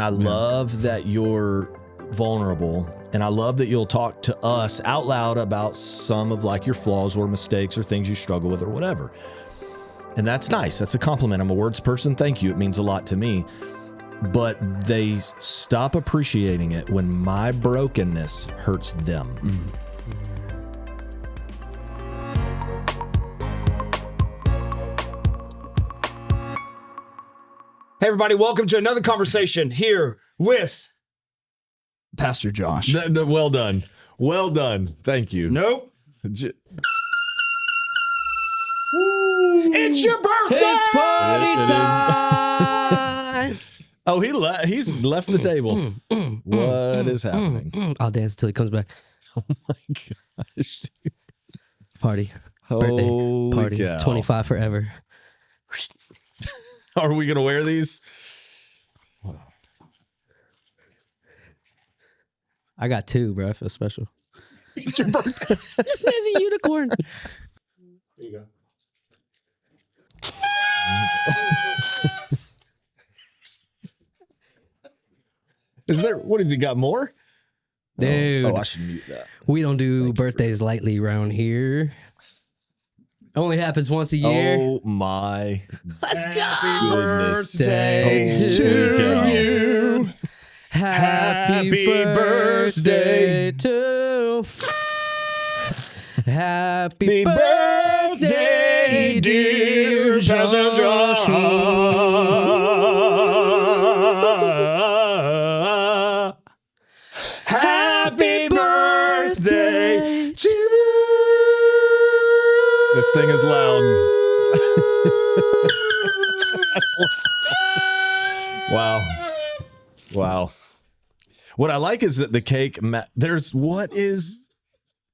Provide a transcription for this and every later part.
I love that you're vulnerable, and I love that you'll talk to us out loud about some of like your flaws or mistakes or things you struggle with or whatever. And that's nice. That's a compliment. I'm a words person. Thank you. It means a lot to me. But they stop appreciating it when my brokenness hurts them. Mm-hmm. Hey, everybody, welcome to another conversation here with Pastor Josh. Well done. Well done. Thank you. Nope. It's your birthday! It's party time! Oh, he's left the table. What is happening? I'll dance until he comes back. Oh, my gosh. Party. Holy Birthday. Party. cow. 25 forever. Are we going to wear these? I got two, bro. I feel special. It's your birthday. This man's a unicorn. There you go. What has he got more? Dude. Oh, I should mute that. We don't do birthdays lightly around here. Only happens once a year. Oh my Let's Happy go. birthday to you. Happy birthday to Happy birthday, dear Pastor Joshua. Happy birthday to This thing is loud. Wow. What I like is that the cake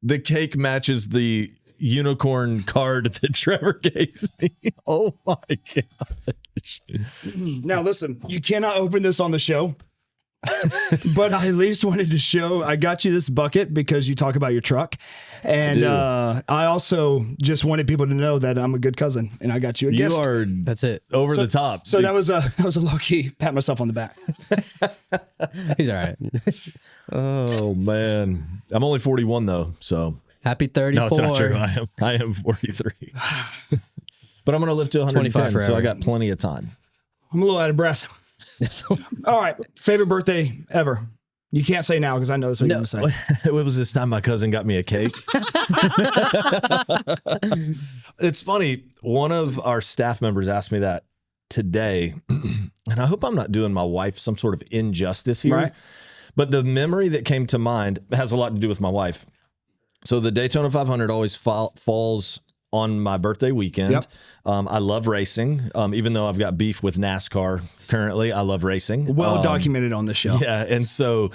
the cake matches the unicorn card that Trevor gave me. Oh my gosh. Now listen, you cannot open this on the show. But I at least wanted to show, I got you this bucket because you talk about your truck. And I also just wanted people to know that I'm a good cousin and I got you a gift. You are That's it. over the top. So that was a low key pat myself on the back. He's all right. Oh man. I'm only 41 though, so Happy 34. no, it's not true. I am 43. But I'm gonna live to 110, so forever. I got plenty of time. I'm a little out of breath. All right. Favorite birthday ever. You can't say now because I know that's what you're going to say. It was this time my cousin got me a cake. It's funny. One of our staff members asked me that today, and I hope I'm not doing my wife some sort of injustice here. Right. But the memory that came to mind has a lot to do with my wife. So the Daytona 500 always falls on my birthday weekend. Yep. I love racing. Even though I've got beef with NASCAR currently, I love racing. Well documented on this show. Yeah. And so,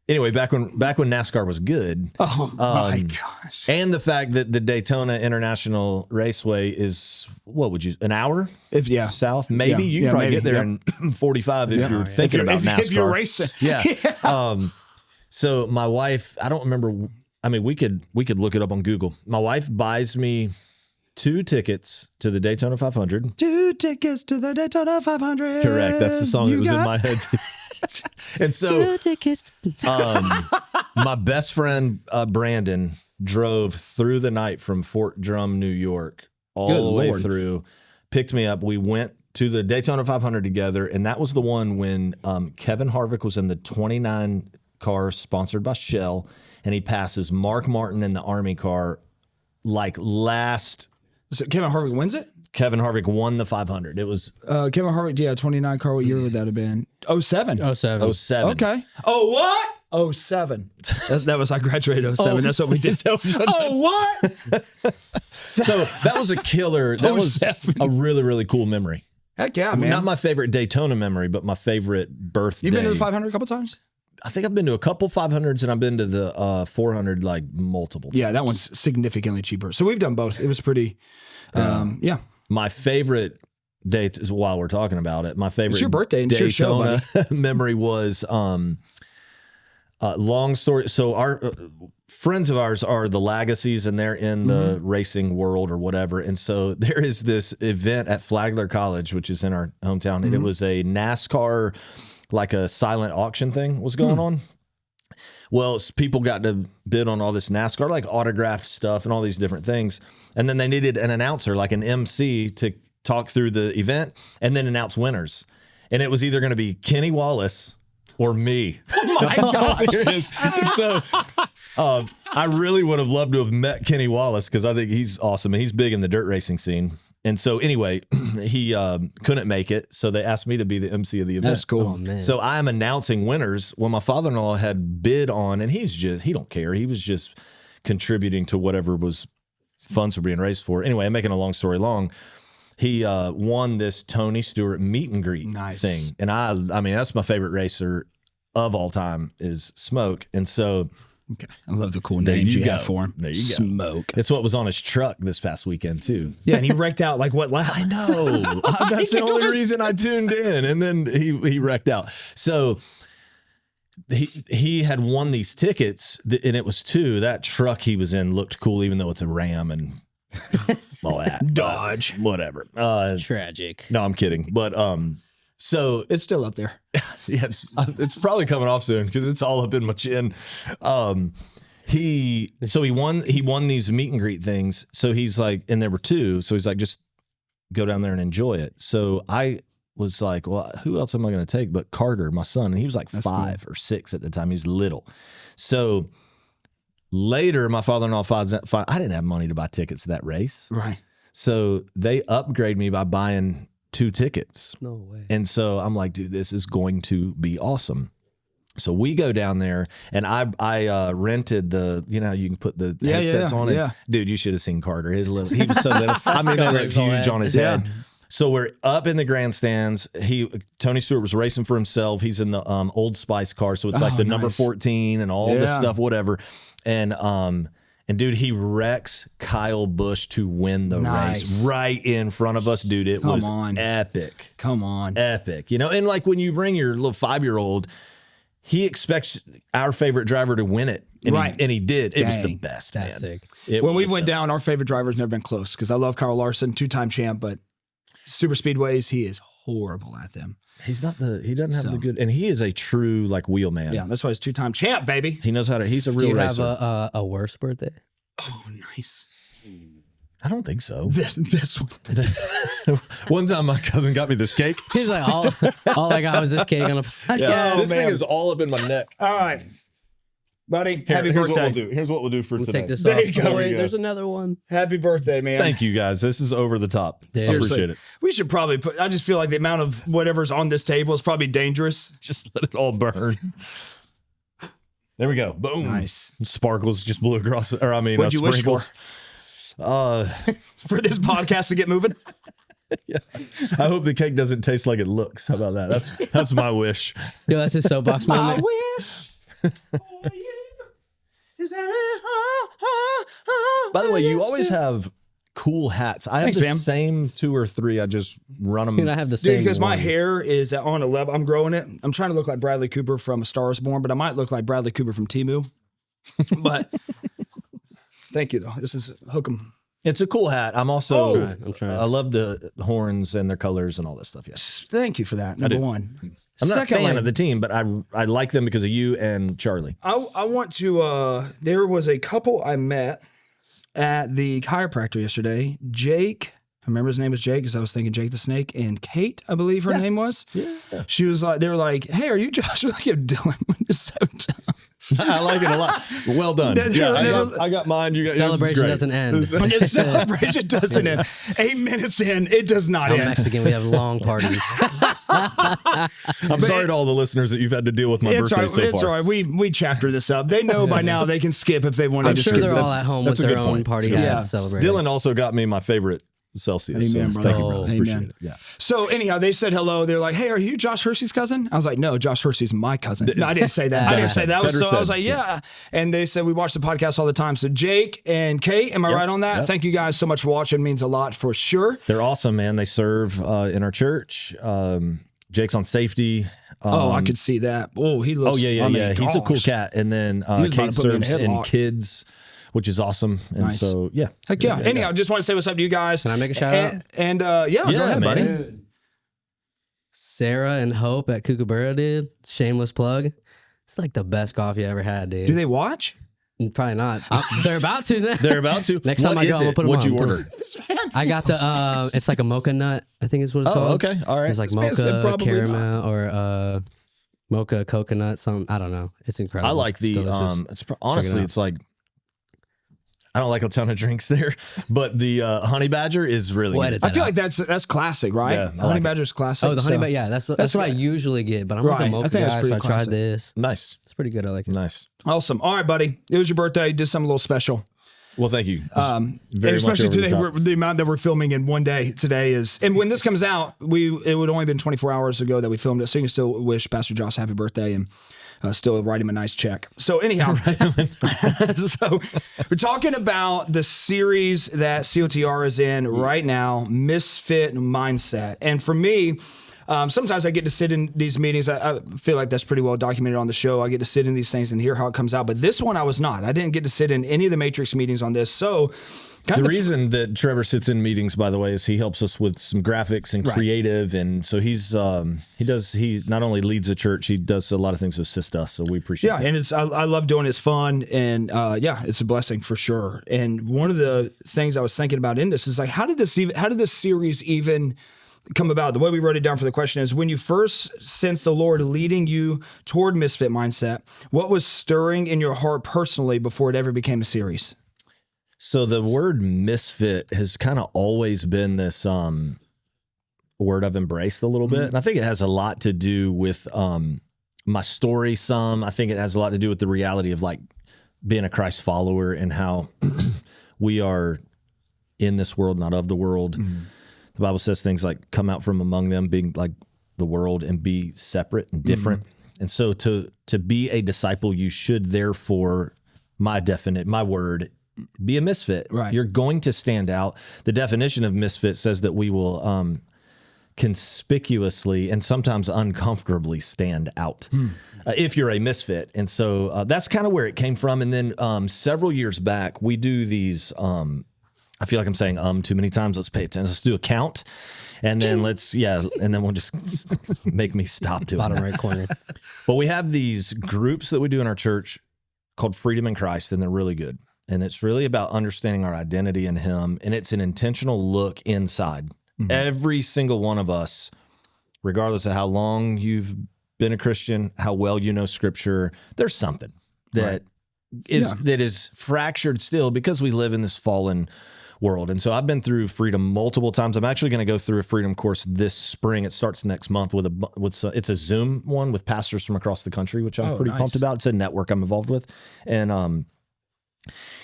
anyway, back when NASCAR was good. Oh my gosh. And the fact that the Daytona International Raceway is, an hour? Yeah. South? Maybe. Yeah. You can probably Maybe. get there in 45 if you're thinking about NASCAR. If you're racing. Yeah. So my wife, I don't remember. I mean, we could look it up on Google. My wife buys me 2 tickets to the Daytona 500. 2 tickets to the Daytona 500. Correct. That's the song that was in my head. And so 2 tickets. my best friend, Brandon, drove through the night from Fort Drum, New York, all the way through, picked me up. We went to the Daytona 500 together. And that was the one when Kevin Harvick was in the 29 car sponsored by Shell. And he passes Mark Martin in the Army car like last. So Kevin Harvick wins it? Kevin Harvick won the 500. It was Kevin Harvick, 29 car. What year would that have been? 07. 07. 07. Okay. Oh, what? 07. That was, I graduated 07. That's what we did. Oh, what? So that was a killer. That was 07. a really, really cool memory. Heck yeah, man. Not my favorite Daytona memory, but my favorite birthday. You've been to the 500 a couple times? I think I've been to a couple 500s and I've been to the 400 like multiple times. Yeah, that one's significantly cheaper. So we've done both. It was pretty, yeah. My favorite date is, while we're talking about it, my favorite It's your birthday and it's your show, Daytona memory was long story. So our friends of ours are the Legacies, and they're in the racing world or whatever. And so there is this event at Flagler College, which is in our hometown, and it was a NASCAR, like a silent auction thing was going on. Well, people got to bid on all this NASCAR, like autographed stuff and all these different things. And then they needed an announcer, like an MC, to talk through the event and then announce winners. And it was either going to be Kenny Wallace or me. Oh my God. So I really would have loved to have met Kenny Wallace because I think he's awesome. And he's big in the dirt racing scene. And so anyway, he couldn't make it. So they asked me to be the MC of the event. That's cool. Oh, man. So I am announcing winners when my father-in-law had bid on, and he don't care. He was just contributing to whatever was funds were being raised for. Anyway, I'm making a long story long. He won this Tony Stewart meet and greet thing. And I mean, that's my favorite racer of all time is Smoke. And so Okay. I love the cool names you got for him. There you go. Smoke. It's what was on his truck this past weekend too. Yeah, and he wrecked out like what lap? I know. That's the only reason I tuned in. And then he wrecked out. So he had won these tickets, and it was 2. That truck he was in looked cool, even though it's a Ram and all that. Dodge. Whatever. Tragic. No, I'm kidding. But so It's still up there. yeah, it's probably coming off soon because it's all up in my chin. He won these meet and greet things. So he's like, and there were 2. So he's like, just go down there and enjoy it. So I was like, well, who else am I going to take but Carter, my son? And he was like 5 or 6 at the time. He's little. So later, my father-in-law finds out, I didn't have money to buy tickets to that race. Right. So they upgrade me by buying 2 tickets. No way. And so I'm like, dude, this is going to be awesome. So we go down there, and I rented the, you know, you can put the headsets on it. Yeah. Dude, you should have seen Carter. He was so little. I mean, they look huge on his head. So we're up in the grandstands. Tony Stewart was racing for himself. He's in the Old Spice car, so it's like the number 14 and all this stuff, whatever. And dude, he wrecks Kyle Busch to win the race right in front of us, dude. It was epic. Come on. Epic. You know, and like when you bring your little 5-year-old, he expects our favorite driver to win it. And he did. It was the best, man. That's sick. When we went down, our favorite driver's never been close because I love Kyle Larson, 2-time champ, but super speedways, he is horrible at them. He doesn't have the good, and he is a true like wheel man. Yeah, that's why he's 2-time champ, baby. He knows how to, he's a real racer. Do you have a worse birthday? Oh, nice. I don't think so. This one. One time my cousin got me this cake. He's like, all I got was this cake on a podcast. Yeah, this thing is all up in my neck. All right. Buddy, happy here's birthday. What we'll do. Here's what we'll do for We'll today. take this There off. you go. Oh, wait, there's another one. Happy birthday, man. Thank you, guys. This is over the top. I appreciate it. We should probably put, I just feel like the amount of whatever's on this table is probably dangerous. Just let it all burn. There we go. Boom. Nice. Sparkles just blew across. Or I mean, What'd you wish for? For this podcast to get moving? Yeah. I hope the cake doesn't taste like it looks. How about that? That's my wish. Yo, that's his soapbox moment. wish for you. Is that By the way, you always have cool hats. I have the same 2 or 3. I just run them. And I have the same. Dude, because my one. hair is on a level. I'm growing it. I'm trying to look like Bradley Cooper from A Star Is Born, but I might look like Bradley Cooper from Temu. But thank you, though. This is hook 'em. It's a cool hat. I'm also. I'm trying. I love the horns and their colors and all that stuff. Yeah. Thank you for that. Number one. I'm not a Secondly, fan of the team, but I like them because of you and Charlie. I want to. There was a couple I met at the chiropractor yesterday. Jake, I remember his name was Jake because I was thinking Jake the Snake, and Kate, I believe her name was. Yeah. She was like, they were like, "Hey, are you Josh?" Like, Dylan is so tough. I like it a lot. Well done. I got mine. You got celebration doesn't end. The celebration doesn't end. 8 minutes in, it does not I'm end. Mexican. We have long parties. I'm sorry to all the listeners that you've had to deal with my birthday so far. It's all right. We chapter this up. They know by now they can skip if they want to. I'm sure skip. they're all at home with their own party hats celebrating. Dylan also got me my favorite Celsius. Amen, so brother. thank you, brother. Appreciate Amen. it. Yeah. So anyhow, they said hello. They're like, "Hey, are you Josh Hershey's cousin?" I was like, "No, Josh Hershey's my cousin." No, I didn't say that. I didn't say that. I was like, "Yeah." And they said we watch the podcast all the time. So Jake and Kate, am I right on that? Yep. Thank you guys so much for watching. It means a lot for sure. They're awesome, man. They serve in our church. Jake's on safety. I could see that. Oh, he looks. Yeah. He's a cool cat. And then Kate serves in headlock. kids, which is awesome. And Nice. so, yeah. Heck yeah. Anyhow, just want to say what's up to you guys. Can I make a shout out? And go ahead, man. buddy. Sarah and Hope at Kookaburra, dude. Shameless plug. It's like the best coffee I ever had, dude. Do they watch? Probably not. They're about to. They're about to. Next time I go, I'm gonna put them What'd on. you order? I got the. It's like a mocha nut. I think is what it's called. Oh, okay. All right. It's like man said mocha probably caramel or mocha coconut. Some I don't know. It's incredible. I like the honestly, it's like I don't like a ton of drinks there, but the honey badger is really We'll good. edit I that feel out. like that's classic, right? Yeah, I Honey like it. Badger's classic. Oh, the honey so- badger. Yeah, that's what I usually get. But I'm like Right. a mocha I think that's guy, so pretty I tried classic. this. Nice. It's pretty good. I like it. Nice. Awesome. All right, buddy. It was your birthday. You did something a little special. Well, thank you. And Very much especially over the today, top. the amount that we're filming in one day today is, and when this comes out, it would only been 24 hours ago that we filmed it. So you can still wish Pastor Josh happy birthday and still write him a nice check. So anyhow, so we're talking about the series that COTR is in right now, Misfit Mindset. And for me, sometimes I get to sit in these meetings. I feel like that's pretty well documented on the show. I get to sit in these things and hear how it comes out. But this one, I was not. I didn't get to sit in any of the Matrix meetings on this. So The reason that Trevor sits in meetings, by the way, is he helps us with some graphics and creative, and so he not only leads the church, he does a lot of things to assist us. So we appreciate. Yeah, and I love doing it. It's fun, and it's a blessing for sure. And one of the things I was thinking about in this is like, how did this series even come about? The way we wrote it down for the question is, when you first sensed the Lord leading you toward Misfit Mindset, what was stirring in your heart personally before it ever became a series? So the word misfit has kind of always been this word I've embraced a little bit. And I think it has a lot to do with my story some. I think it has a lot to do with the reality of like being a Christ follower and how we are in this world, not of the world. The Bible says things like come out from among them, being like the world, and be separate and different. And so to be a disciple, you should therefore, my word, be a misfit. Right. You're going to stand out. The definition of misfit says that we will conspicuously and sometimes uncomfortably stand out if you're a misfit. And so that's kind of where it came from. And then several years back, we do these, I feel like I'm saying too many times. Let's pay attention. Let's do a count. And then and then we'll just make me stop doing Bottom that. right corner. But we have these groups that we do in our church called Freedom in Christ, and they're really good. And it's really about understanding our identity in Him. And it's an intentional look inside. Every single one of us, regardless of how long you've been a Christian, how well you know Scripture, there's something that is fractured still because we live in this fallen world. And so I've been through freedom multiple times. I'm actually going to go through a freedom course this spring. It starts next month it's a Zoom one with pastors from across the country, which I'm pretty pumped about. It's a network I'm involved with. And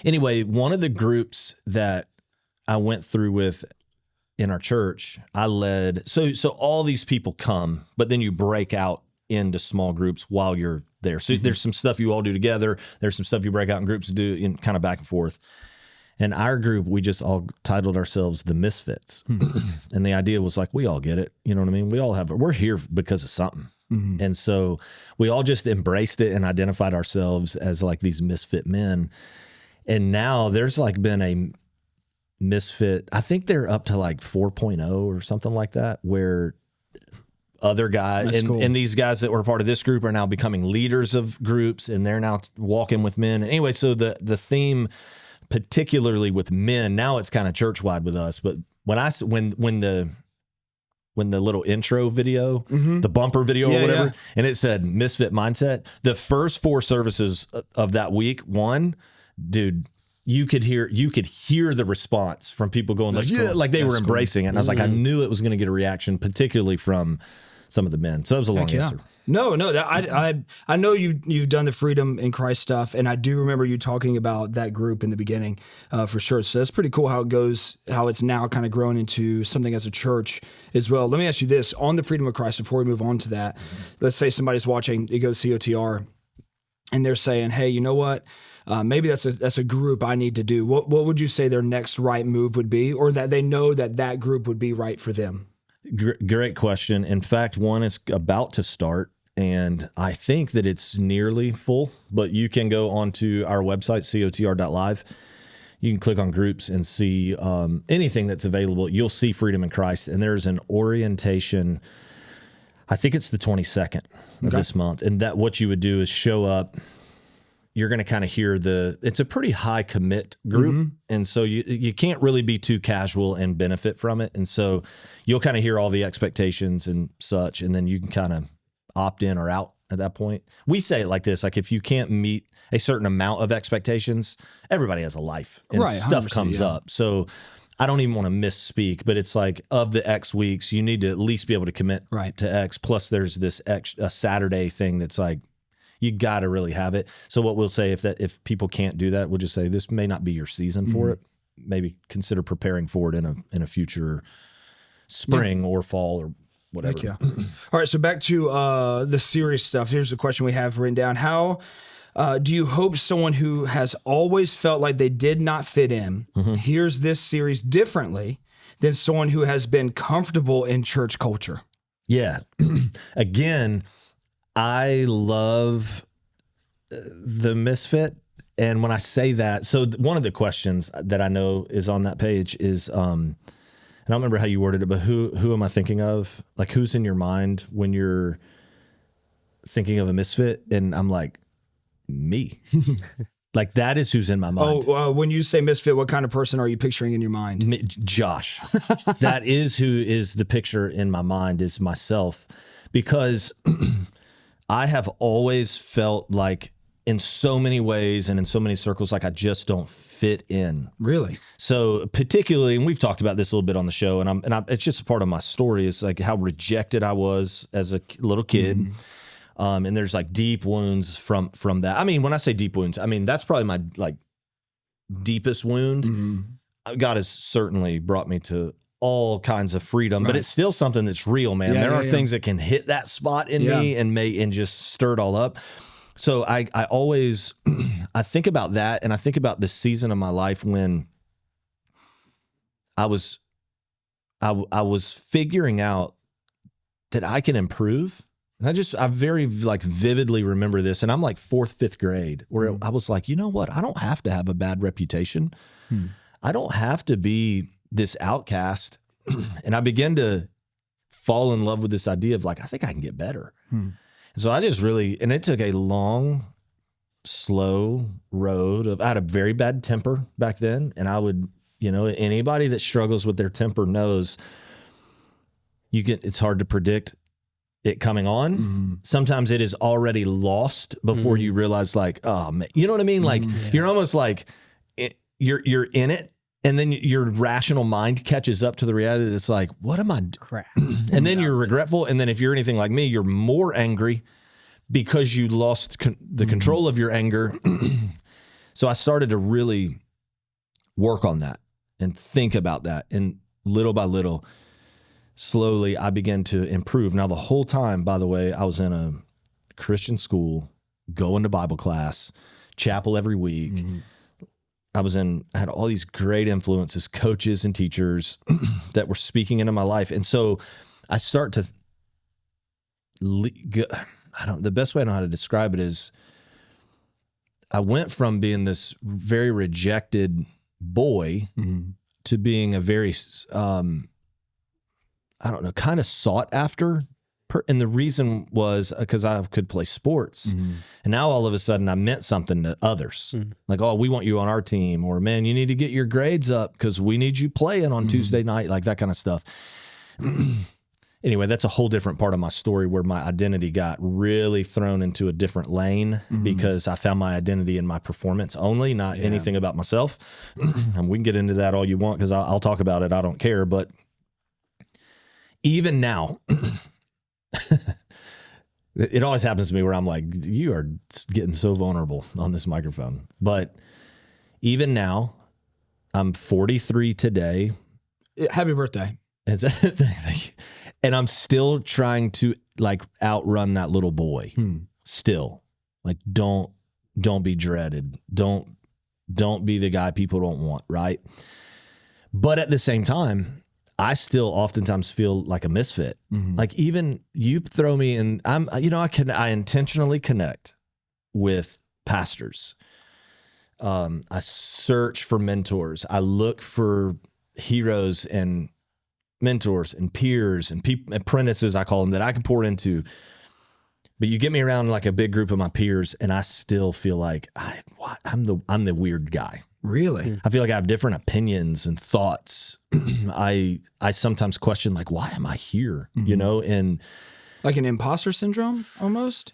anyway, one of the groups that I went through with in our church, I led. So all these people come, but then you break out into small groups while you're there. So there's some stuff you all do together. There's some stuff you break out in groups to do in kind of back and forth. And our group, we just all titled ourselves the Misfits. And the idea was like, we all get it. You know what I mean? We're here because of something. And so we all just embraced it and identified ourselves as like these misfit men. And now there's like been a misfit, I think they're up to like 4.0 or something like that, where other guys and these guys that were part of this group are now becoming leaders of groups, and they're now walking with men. Anyway, so the theme, particularly with men, now it's kind of church wide with us. But when the little intro video, the bumper video or whatever, and it said Misfit Mindset, the first 4 services of that week, dude, you could hear the response from people going like they were embracing it. And I was like, I knew it was going to get a reaction, particularly from some of the men. So that was a long answer. No, I know you've done the Freedom in Christ stuff, and I do remember you talking about that group in the beginning, for sure. So that's pretty cool how it goes, how it's now kind of grown into something as a church as well. Let me ask you this on the Freedom of Christ before we move on to that. Let's say somebody's watching, it goes COTR, and they're saying, hey, you know what? Maybe that's a group I need to do. What would you say their next right move would be, or that they know that group would be right for them? Great question. In fact, one is about to start, and I think that it's nearly full, but you can go onto our website, cotr.live. You can click on groups and see anything that's available. You'll see Freedom in Christ, and there's an orientation. I think it's the 22nd of this month, and that what you would do is show up. You're going to kind of hear it's a pretty high commit group. And so you can't really be too casual and benefit from it. And so you'll kind of hear all the expectations and such, and then you can kind of opt in or out at that point. We say it like this, like if you can't meet a certain amount of expectations, everybody has a life and stuff comes up. So I don't even want to misspeak, but it's like of the X weeks, you need to at least be able to commit to X. Plus there's this a Saturday thing that's like, you got to really have it. So what we'll say if people can't do that, we'll just say this may not be your season for it. Maybe consider preparing for it in a future spring or fall or whatever. All right, so back to the serious stuff. Here's the question we have written down. How do you hope someone who has always felt like they did not fit in hears this series differently than someone who has been comfortable in church culture? Yeah. Again, I love the Misfit. And when I say that, so one of the questions that I know is on that page is, and I don't remember how you worded it, but who am I thinking of? Like, who's in your mind when you're thinking of a Misfit? And I'm like, me. Like, that is who's in my mind. When you say Misfit, what kind of person are you picturing in your mind? Josh. That is who is the picture in my mind, is myself. Because I have always felt like in so many ways and in so many circles, like I just don't fit in. Really? So particularly, and we've talked about this a little bit on the show, and it's just a part of my story, is like how rejected I was as a little kid. And there's like deep wounds from that. I mean, when I say deep wounds, I mean, that's probably my like deepest wound. God has certainly brought me to all kinds of freedom, but it's still something that's real, man. There are things that can hit that spot in me and just stir it all up. So I always, I think about that, and I think about this season of my life when I was figuring out that I can improve. And I very like vividly remember this, and I'm like 4th, 5th grade, where I was like, you know what? I don't have to have a bad reputation. I don't have to be this outcast. And I began to fall in love with this idea of like, I think I can get better. And so I just really, and it took a long, slow road I had a very bad temper back then. And I would, anybody that struggles with their temper knows it's hard to predict it coming on. Sometimes it is already lost before you realize like, oh man, you know what I mean? Like you're almost like you're in it. And then your rational mind catches up to the reality that it's like, what am I doing? Crap. And then you're regretful. And then if you're anything like me, you're more angry because you lost the control of your anger. So I started to really work on that and think about that. And little by little, slowly, I began to improve. Now, the whole time, by the way, I was in a Christian school, going to Bible class, chapel every week. I had all these great influences, coaches and teachers that were speaking into my life. And so I start to, the best way I know how to describe it is I went from being this very rejected boy to being a very, kind of sought after. And the reason was because I could play sports. And now all of a sudden I meant something to others. Like, oh, we want you on our team. Or, man, you need to get your grades up because we need you playing on Tuesday night, like that kind of stuff. Anyway, that's a whole different part of my story where my identity got really thrown into a different lane because I found my identity in my performance only, not anything about myself. And we can get into that all you want because I'll talk about it. I don't care. But even now... It always happens to me where I'm like, you are getting so vulnerable on this microphone. But even now, I'm 43 today. Happy birthday. And I'm still trying to like outrun that little boy. Still. Like, don't be dreaded. Don't be the guy people don't want, right? But at the same time, I still oftentimes feel like a misfit. Mm-hmm. Like even you throw me in, I intentionally connect with pastors. I search for mentors. I look for heroes and mentors and peers and apprentices, I call them, that I can pour into. But you get me around like a big group of my peers, and I still feel like I'm the weird guy. Really? I feel like I have different opinions and thoughts. I sometimes question, like, why am I here? Mm-hmm. You know, and like an imposter syndrome almost.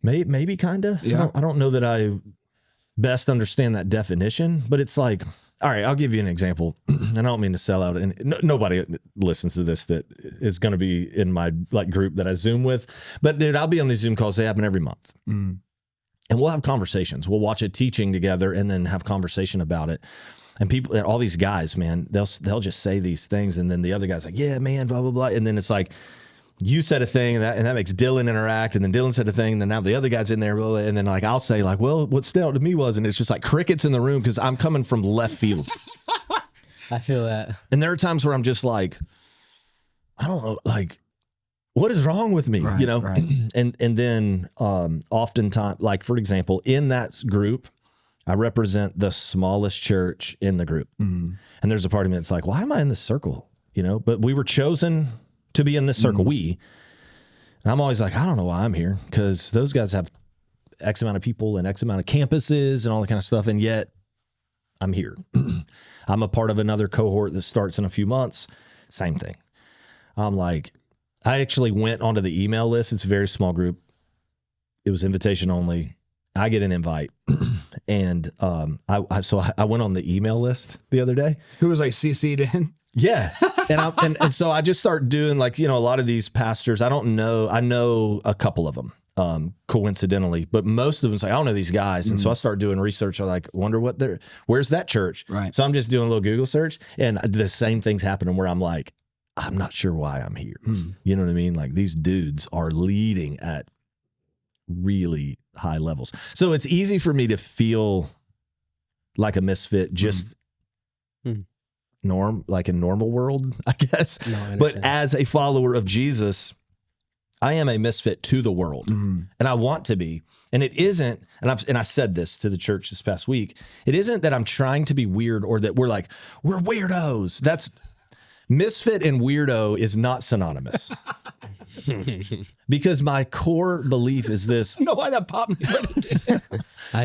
Maybe kind of. Yeah. I don't know that I best understand that definition, but it's like, all right, I'll give you an example. And I don't mean to sell out, and nobody listens to this that is going to be in my like group that I Zoom with. But dude, I'll be on these Zoom calls. They happen every month. Mm. And we'll have conversations. We'll watch a teaching together and then have conversation about it. And people, all these guys, man, they'll just say these things. And then the other guy's like, yeah, man, blah, blah, blah. And then it's like, you said a thing and that makes Dylan interact. And then Dylan said a thing. And then now the other guy's in there. Blah, blah, and then like, I'll say like, well, what stood out to me was, and it's just like crickets in the room because I'm coming from left field. I feel that. And there are times where I'm just like, I don't know, like, what is wrong with me? Right, you know? right. And then oftentimes, like, for example, in that group, I represent the smallest church in the group. Mm-hmm. And there's a part of me that's like, why am I in this circle? You know, but we were chosen to be in this circle. And I'm always like, I don't know why I'm here, because those guys have X amount of people and X amount of campuses and all that kind of stuff. And yet I'm here. I'm a part of another cohort that starts in a few months. Same thing. I'm like, I actually went onto the email list. It's a very small group. It was invitation only. I get an invite. And I went on the email list the other day. Who was like CC'd in? Yeah. And so I just start doing like, you know, a lot of these pastors, I know a couple of them, coincidentally, but most of them say, I don't know these guys. And so I start doing research. I like, wonder where's that church? Right. So I'm just doing a little Google search, and the same thing's happening where I'm like, I'm not sure why I'm here. You know what I mean? Like, these dudes are leading at really high levels. So it's easy for me to feel like a misfit, just like in normal world, I guess. No, but as a follower of Jesus, I am a misfit to the world, and I want to be. And it isn't, and I said this to the church this past week, it isn't that I'm trying to be weird or that we're weirdos. That's misfit and weirdo is not synonymous. Because my core belief is this. You know why that popped me?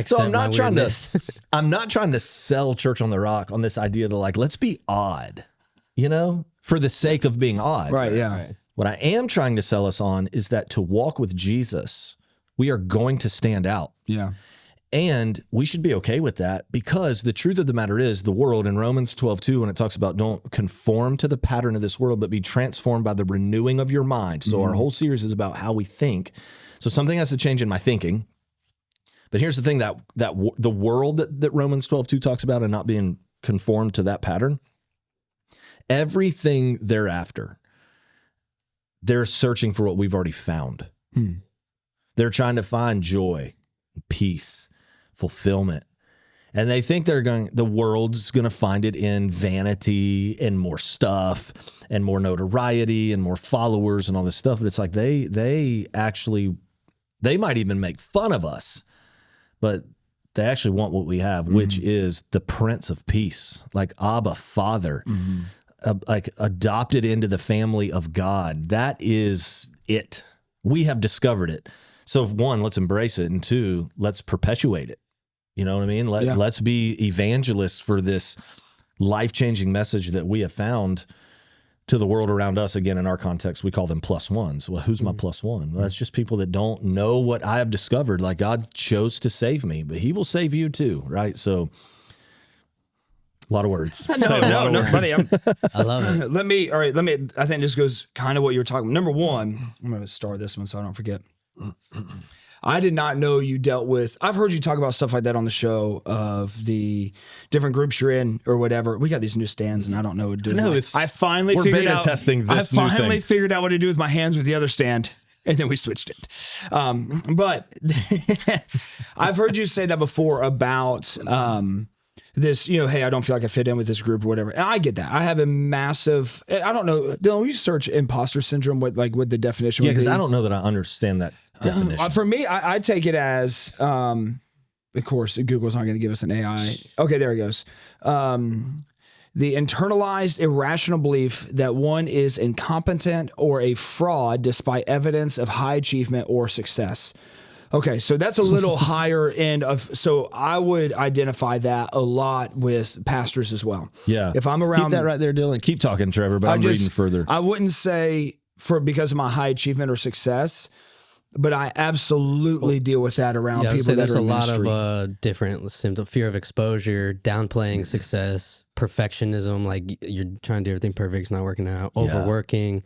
So I'm not trying to sell Church on the Rock on this idea that like, let's be odd, you know, for the sake of being odd. Right. Yeah. Right. What I am trying to sell us on is that to walk with Jesus, we are going to stand out. Yeah. And we should be okay with that, because the truth of the matter is, the world in Romans 12:2, when it talks about don't conform to the pattern of this world, but be transformed by the renewing of your mind. So our whole series is about how we think. So something has to change in my thinking. But here's the thing, that the world that Romans 12:2 talks about, and not being conformed to that pattern, everything thereafter, they're searching for what we've already found. They're trying to find joy, peace, fulfillment. And they think the world's going to find it in vanity and more stuff and more notoriety and more followers and all this stuff. But it's like they might even make fun of us, but they actually want what we have, which is the Prince of Peace, like Abba, Father, like adopted into the family of God. That is it. We have discovered it. So one, let's embrace it. And two, let's perpetuate it. You know what I mean? Let's be evangelists for this life-changing message that we have found to the world around us. Again, in our context, we call them plus ones. Well, who's my plus one? Well, that's just people that don't know what I have discovered. Like, God chose to save me, but he will save you too, right? So a lot of words. No, buddy. I love it. I think this goes kind of what you were talking about. Number one, I'm going to start this one so I don't forget. I did not know you dealt with, I've heard you talk about stuff like that on the show, of the different groups you're in or whatever. We got these new stands and I don't know what to do. No, I finally figured out figured out what to do with my hands with the other stand, and then we switched it. But I've heard you say that before about this, hey, I don't feel like I fit in with this group or whatever. And I get that. I have a massive, I don't know, Dylan, will you search imposter syndrome, what the definition would be? because I don't know that I understand that definition. For me, I take it as, of course, Google's not going to give us an AI. Okay, there it goes. The internalized irrational belief that one is incompetent or a fraud despite evidence of high achievement or success. Okay, so that's a little higher end of, so I would identify that a lot with pastors as well. Yeah. If I'm around. Keep that right there, Dylan. Keep talking, Trevor, but I'm reading further. I wouldn't say because of my high achievement or success, but I absolutely deal with that around people that are in ministry. There's a lot of different symptoms: fear of exposure, downplaying success, perfectionism, like you're trying to do everything perfect, it's not working out, overworking,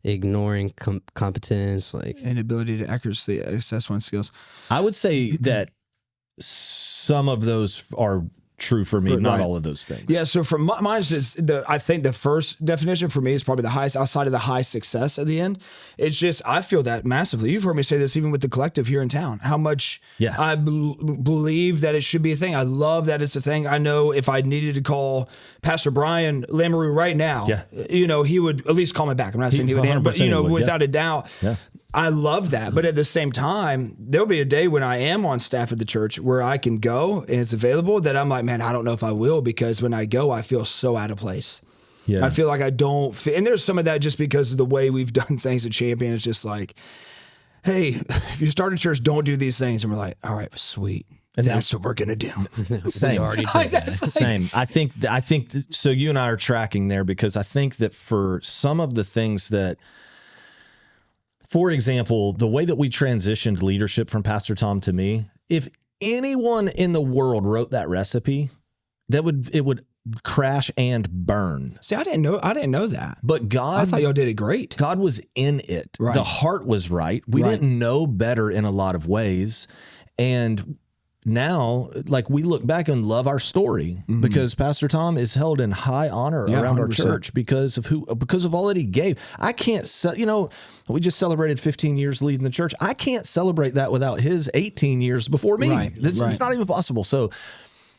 ignoring competence, like inability to accurately assess one's skills. I would say that some of those are true for me, not all of those things. Yeah, so for mine's just I think the first definition for me is probably the highest outside of the high success at the end. It's just, I feel that massively. You've heard me say this even with the collective here in town, how much I believe that it should be a thing. I love that it's a thing. I know if I needed to call Pastor Brian Lamoureux right now, he would at least call me back. I'm not saying he would, but without a doubt. Yeah. I love that. But at the same time, there'll be a day when I am on staff at the church where I can go and it's available that I'm like, man, I don't know if I will, because when I go, I feel so out of place. Yeah. I feel like I don't fit. And there's some of that just because of the way we've done things at Champion. It's just like, hey, if you start a church, don't do these things. And we're like, all right, sweet. And that's what we're going to do. Same. Same. I think so you and I are tracking there, because I think that for some of the things that, for example, the way that we transitioned leadership from Pastor Tom to me, if anyone in the world wrote that recipe, it would crash and burn. See, I didn't know that. But God, I thought y'all did it great. God was in it. Right. The heart was right. We didn't know better in a lot of ways. And now, like, we look back and love our story because Pastor Tom is held in high honor around 100%. Our church because of all that he gave. I can't, we just celebrated 15 years leading the church. I can't celebrate that without his 18 years before me. Right. It's not even possible. So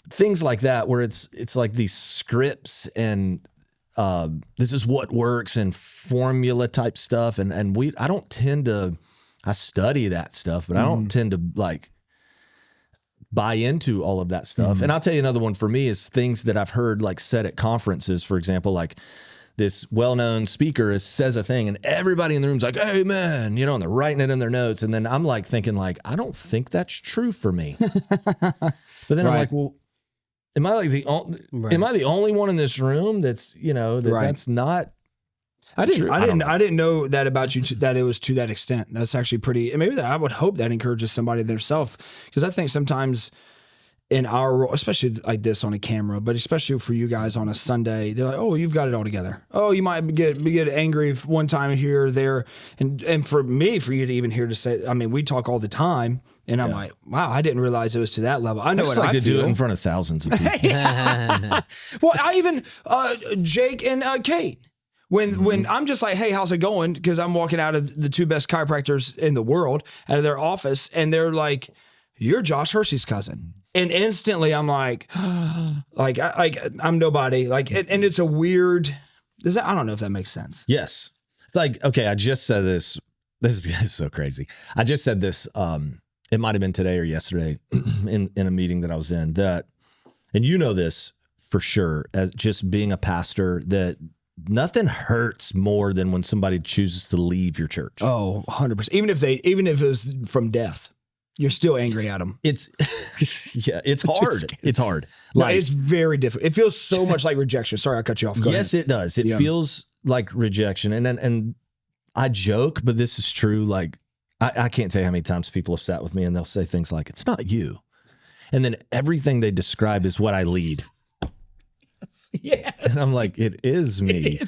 things like that, where it's like these scripts and this is what works and formula type stuff. And I study that stuff, but I don't tend to like buy into all of that stuff. And I'll tell you another one for me is things that I've heard like said at conferences, for example, like this well-known speaker says a thing and everybody in the room's like, amen, and they're writing it in their notes. And then I'm like thinking like, I don't think that's true for me. But then I'm like, well, am I the only one in this room that's, that's not I didn't know that about you, that it was to that extent. That's actually pretty, and maybe I would hope that encourages somebody themselves, because I think sometimes in our role, especially like this on a camera, but especially for you guys on a Sunday, they're like, oh, you've got it all together. Oh, you might get angry one time here or there. And for me, for you to even hear to say, I mean, we talk all the time, and I'm like, wow, I didn't realize it was to that level. I know what I feel. Do it in front of thousands of people. Well, I even, Jake and Kate, when I'm just like, hey, how's it going? Because I'm walking out of the two best chiropractors in the world, out of their office, and they're like, you're Josh Hersey's cousin. And instantly I'm like, I'm nobody. Like, and it's a weird, I don't know if that makes sense. Yes. It's like, okay, I just said this. This is so crazy. I just said this. It might've been today or yesterday in a meeting that I was in, that, and this for sure, as just being a pastor, that nothing hurts more than when somebody chooses to leave your church. Oh, 100%. Even if it was from death, you're still angry at them. It's hard. It's hard. Like, it's very difficult. It feels so much like rejection. Sorry, I cut you off. Go ahead. It does. It feels like rejection. And I joke, but this is true. Like, I can't tell you how many times people have sat with me and they'll say things like, it's not you. And then everything they describe is what I lead. Yeah. And I'm like, it is me.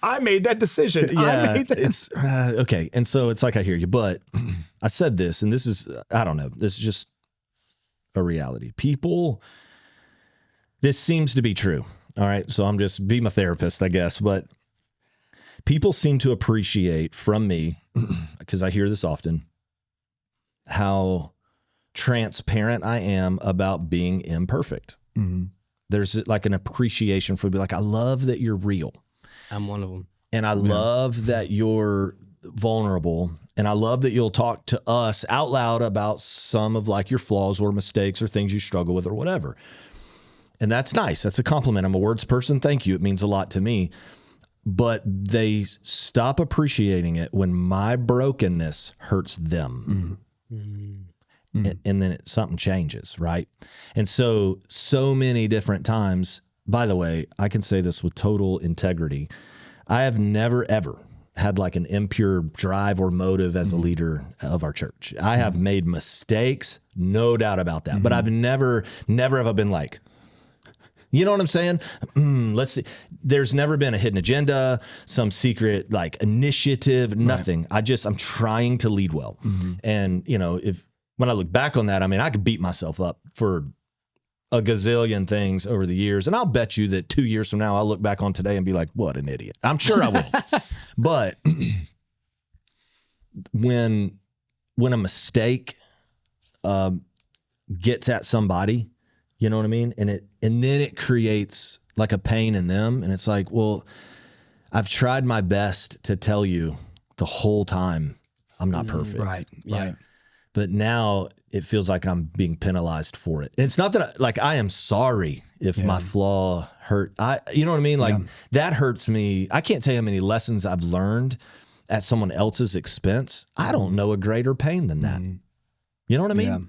I made that decision. Yeah. It's okay. And so it's like, I hear you, but I said this, and this is, I don't know, this is just a reality. This seems to be true. All right. So I'm just be my therapist, I guess, but people seem to appreciate from me, because I hear this often, how transparent I am about being imperfect. Mm-hmm. there's like an appreciation for like, I love that you're real. I'm one of them. And I love that you're vulnerable. And I love that you'll talk to us out loud about some of like your flaws or mistakes or things you struggle with or whatever. And that's nice. That's a compliment. I'm a words person. Thank you. It means a lot to me. But they stop appreciating it when my brokenness hurts them. And then something changes, right? And so many different times, by the way, I can say this with total integrity. I have never, ever had like an impure drive or motive as a leader of our church. I have made mistakes, no doubt about that. But I've never have I been like, you know what I'm saying? Let's see. There's never been a hidden agenda, some secret like initiative, nothing. Right. I'm trying to lead well. And you know, when I look back on that, I mean, I could beat myself up for a gazillion things over the years. And I'll bet you that 2 years from now, I'll look back on today and be like, what an idiot. I'm sure I will. But when a mistake gets at somebody, you know what I mean? And then it creates like a pain in them. And it's like, well, I've tried my best to tell you the whole time I'm not perfect. Right. But now it feels like I'm being penalized for it. And it's not that I am sorry if my flaw hurt. You know what I mean? Like that hurts me. I can't tell you how many lessons I've learned at someone else's expense. I don't know a greater pain than that. You know what I mean? Yeah.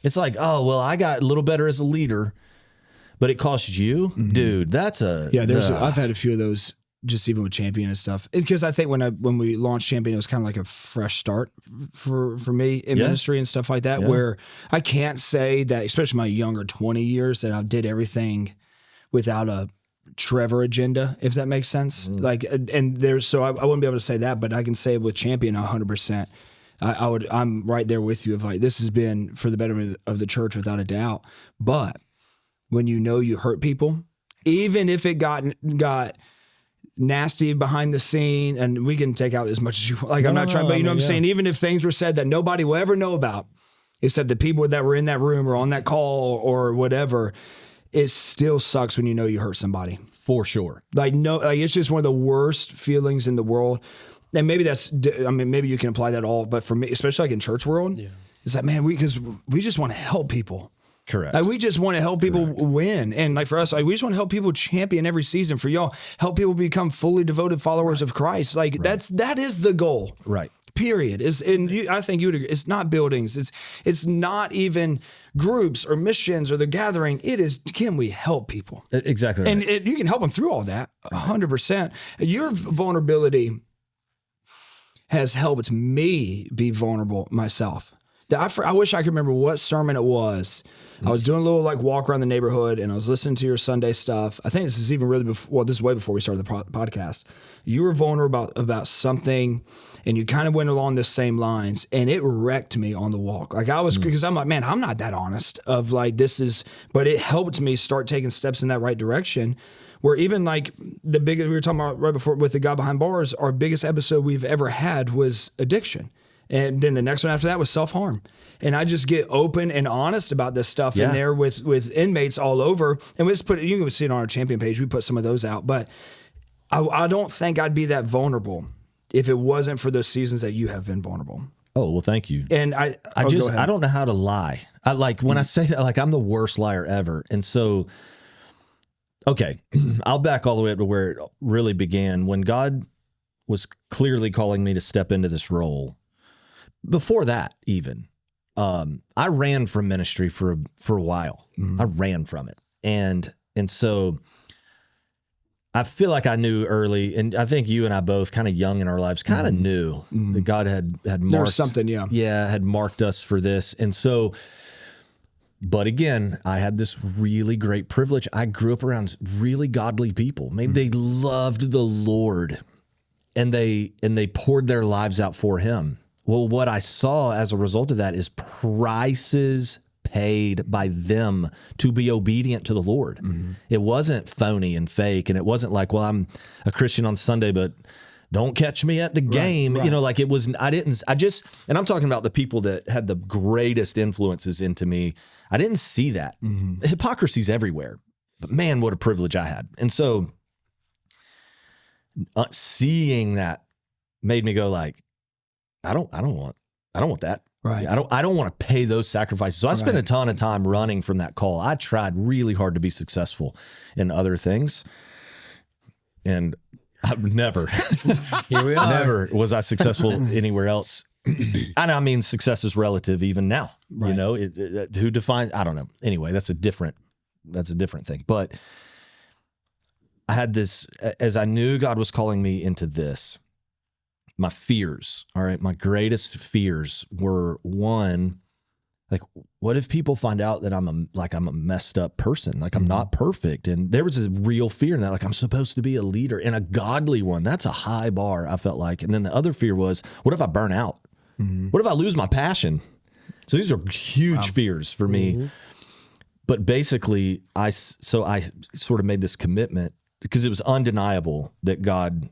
It's like, oh, well, I got a little better as a leader, but it cost you, dude. I've had a few of those. Just even with Champion and stuff, because I think when we launched Champion, it was kind of like a fresh start for me in ministry and stuff like that. Where I can't say that, especially my younger 20 years, that I did everything without a Trevor agenda, if that makes sense. Like, and I wouldn't be able to say that, but I can say with Champion 100%. I'm right there with you of like, this has been for the betterment of the church without a doubt. But when you know you hurt people, even if it got nasty behind the scene, and we can take out as much as you want. Like, I'm not trying, but you know what I'm saying? Even if things were said that nobody will ever know about, except the people that were in that room or on that call or whatever, it still sucks when you know you hurt somebody. For sure. It's just one of the worst feelings in the world. And maybe maybe you can apply that all, but for me, especially like in church world, it's like, man, because we just want to help people. Correct. Like, we just want to help people win. And like for us, like, we just want to help people champion every season. For y'all, help people become fully devoted followers of Christ. Like that is the goal. Right. Period. I think you would agree. It's not buildings. It's not even groups or missions or the gathering. It is, can we help people? Exactly. Right. And you can help them through all that 100%. Your vulnerability has helped me be vulnerable myself. I wish I could remember what sermon it was. I was doing a little like walk around the neighborhood, and I was listening to your Sunday stuff. I think this is even really before. Well, this is way before we started the podcast. You were vulnerable about something, and you kind of went along the same lines, and it wrecked me on the walk. Like I was, because I'm like, man, I'm not that honest. Of like but it helped me start taking steps in that right direction. Where even like the biggest, we were talking about right before with the guy behind bars, our biggest episode we've ever had was addiction. And then the next one after that was self-harm. And I just get open and honest about this stuff in there with inmates all over. And we just you can see it on our Champion page. We put some of those out. But I don't think I'd be that vulnerable if it wasn't for those seasons that you have been vulnerable. Oh, well, thank you. And I don't know how to lie. When I say that, like, I'm the worst liar ever. And so, okay, I'll back all the way up to where it really began. When God was clearly calling me to step into this role, before that, even, I ran from ministry for a while. I ran from it. And so I feel like I knew early, and I think you and I both kind of young in our lives kind of knew that God had marked. There was something, had marked us for this. And so, but again, I had this really great privilege. I grew up around really godly people. Maybe they loved the Lord, and they poured their lives out for him. Well, what I saw as a result of that is prices paid by them to be obedient to the Lord. It wasn't phony and fake, and it wasn't like, well, I'm a Christian on Sunday, but don't catch me at the game. Right. You know, like it was, and I'm talking about the people that had the greatest influences into me. I didn't see that. Hypocrisy's everywhere. But man, what a privilege I had. And so seeing that made me go like, I don't want that. Right. I don't want to pay those sacrifices. So I spent a ton of time running from that call. I tried really hard to be successful in other things. And I've never, Here we are. never was I successful anywhere else. And I mean, success is relative even now, you know, who defines, I don't know. Anyway, that's a different thing. But I had this, as I knew God was calling me into this, my fears, all right, my greatest fears were, one, like, what if people find out that I'm a messed up person, like I'm not perfect? And there was a real fear in that, like I'm supposed to be a leader and a godly one. That's a high bar, I felt like. And then the other fear was, what if I burn out? What if I lose my passion? So these are huge fears for me. But basically, I sort of made this commitment because it was undeniable that God,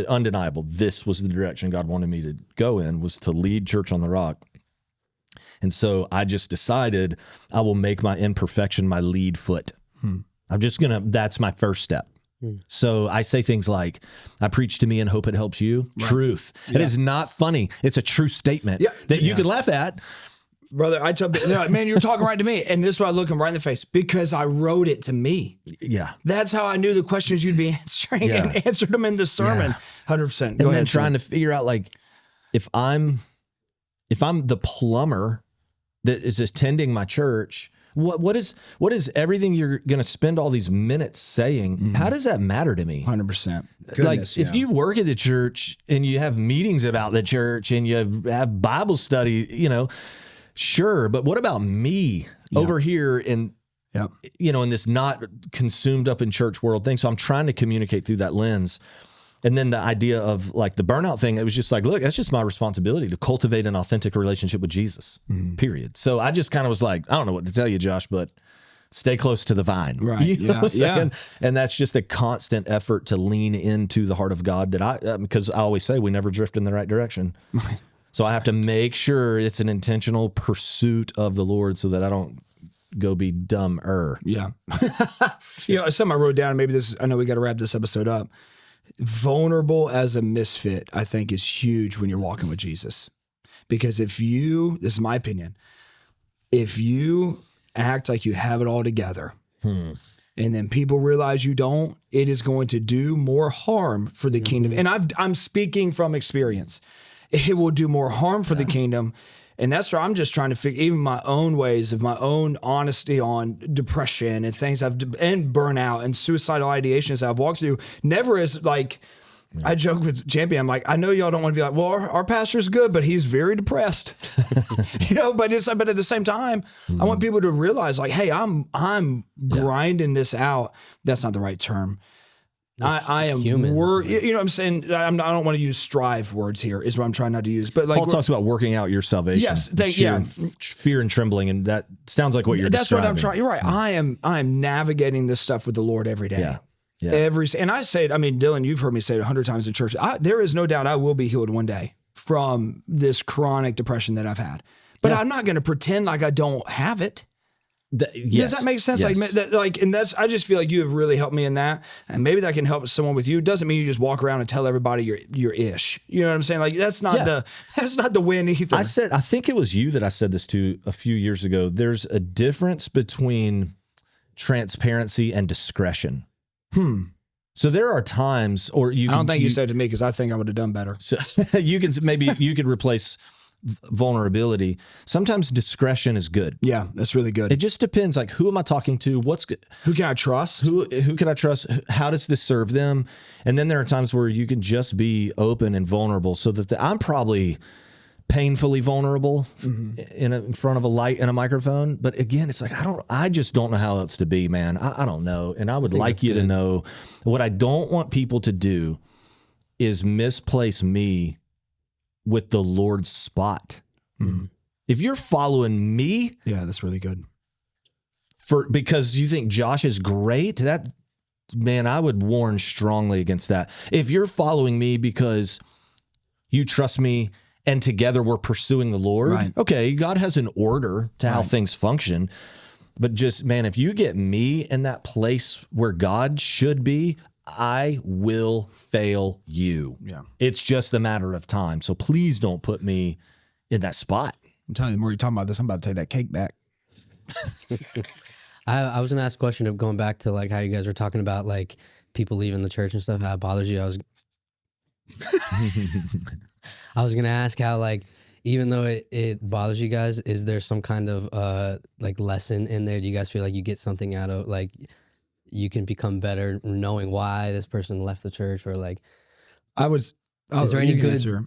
undeniable, this was the direction God wanted me to go in, was to lead Church on the Rock. And so I just decided I will make my imperfection my lead foot. That's my first step. So I say things like, I preach to me and hope it helps you. Truth. It is not funny. It's a true statement that you can laugh at. Brother, I tell they're like, man, you're talking right to me. And this is why I look them right in the face, because I wrote it to me. Yeah. That's how I knew the questions you'd be answering and answered them in the sermon. 100%. And then trying to figure out, like, if I'm the plumber that is attending my church, what is everything you're going to spend all these minutes saying? How does that matter to me? 100%. Like, if you work at the church and you have meetings about the church and you have Bible study, you know, sure. But what about me over here in, you know, in this not consumed up in church world thing? So I'm trying to communicate through that lens. And then the idea of like the burnout thing, it was just like, look, that's just my responsibility to cultivate an authentic relationship with Jesus, period. So I just kind of was like, I don't know what to tell you, Josh, but stay close to the vine. Right. You know what I'm saying? And that's just a constant effort to lean into the heart of God that because I always say we never drift in the right direction. Right. So I have to make sure it's an intentional pursuit of the Lord so that I don't go be dumber. Yeah. You know, something I wrote down, maybe I know we got to wrap this episode up. Vulnerable as a misfit, I think, is huge when you're walking with Jesus. Because this is my opinion, if you act like you have it all together and then people realize you don't, it is going to do more harm for the kingdom. And I'm speaking from experience. It will do more harm for the kingdom. And that's where I'm just trying to figure, even my own ways of my own honesty on depression and things and burnout and suicidal ideations I've walked through. Never is like, I joke with Champion. I'm like, I know y'all don't want to be like, well, our pastor's good, but he's very depressed, you know, but at the same time, I want people to realize like, hey, I'm grinding this out. That's not the right term. I am human. You know what I'm saying? I don't want to use strive words here is what I'm trying not to use. But like Paul talks about working out your salvation. Yes. Fear and trembling. And that sounds like what you're describing. What I'm trying. You're right. I am navigating this stuff with the Lord every day. Yeah. And I say it, I mean, Dylan, you've heard me say it 100 times in church. There is no doubt I will be healed one day from this chronic depression that I've had. But I'm not going to pretend like I don't have it. Does that make sense? Yes. I just feel like you have really helped me in that, and maybe that can help someone with you. It doesn't mean you just walk around and tell everybody you're ish. You know what I'm saying? Like that's not the win either. I think it was you that I said this to a few years ago. There's a difference between transparency and discretion. So there are times, or I don't think you said it to me because I think I would have done better. So you could replace vulnerability. Sometimes discretion is good. Yeah, that's really good. It just depends. Like, who am I talking to? What's good? Who can I trust? Who can I trust? How does this serve them? And then there are times where you can just be open and vulnerable so that I'm probably painfully vulnerable in front of a light and a microphone. But again, it's like, I just don't know how else to be, man. I don't know. And I would like you to know what I don't want people to do is misplace me with the Lord's spot. If you're following me, that's really good. Because you think Josh is great, I would warn strongly against that. If you're following me because you trust me and together we're pursuing the Lord, okay, God has an order to how things function. But just, man, if you get me in that place where God should be, I will fail you. Yeah. It's just a matter of time. So please don't put me in that spot. I'm telling you, the more you're talking about this, I'm about to take that cake back. I was gonna ask a question of going back to like how you guys were talking about like people leaving the church and stuff, how it bothers you. I was gonna ask how, like, even though it bothers you guys, is there some kind of like lesson in there? Do you guys feel like you get something out of, like, you can become better knowing why this person left the church, or like, is there any good answer.